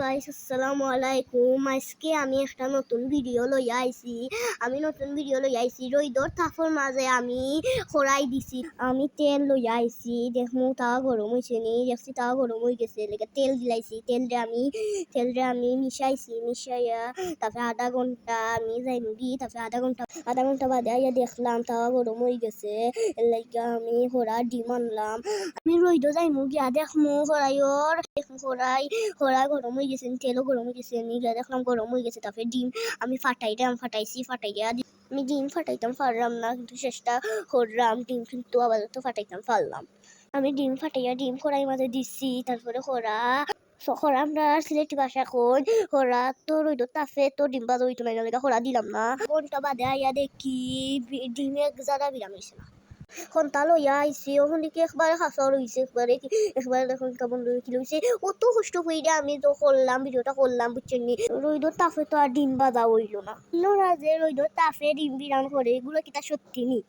Guys, আসসালামু আলাইকুম। আজকে আমি একটা নতুন ভিডিও লইয়া আইছি। রইদর তাপর মাঝে আমি খড়াই দিছি। আমি তেল লইয়া আইছি, দেখমু তাওয়া গরম হইছে নি। দেখছি তাওয়া গরম হয়ে গেছে, লেগে তেল দিলাইছি। তেলরে আমি মিশাইয়া তারপরে আধা ঘন্টা আমি যাইমু দি। তারপরে আধা ঘন্টা বাদে আইয়া দেখলাম তাওয়া গরম হয়ে গেছে। এর লাইগা আমি খড়া ডিম আনলাম। আমি রইদো যাইমু গিয়া দেখমু খড়াই গরম হয়ে গেছে, তেলও গরম হয়ে গেছে। নিগা দেখলাম গরম হয়ে গেছে। তারপরে ডিম আমি ফাটাইয়া আমি ডিম ফাটাইতাম পারলাম না, কিন্তু চেষ্টা করলাম। ডিম কিন্তু আপাতত ফাটাইতাম পারলাম। আমি ডিম ফাটাইয়া ডিম খড়াই মাঝে দিচ্ছি। তারপরে খড়া আমরা সিলেটি ভাষা কই খড়া তো রইদো তাফে তো ডিম বাজা হইতো না, খড়া দিলাম না। ঘন্টা বাদে আইয়া দেখি ডিম এক জায়গা বিরাম হইছে না। খন্তা লইয়া আইছি, ওখান থেকে একবারে হাসর হইছে, একবারে দেখুন কেমন কি লইছে। অত কষ্ট কইরা আমি তো করলাম, ভিডিওটা করলাম, বুঝছেন নি। রইদর তাপে তো আর ডিম বাজা হইল না। যে রইদর তাপে ডিম বিরাম করে, এগুলো কি তা সত্যি নি?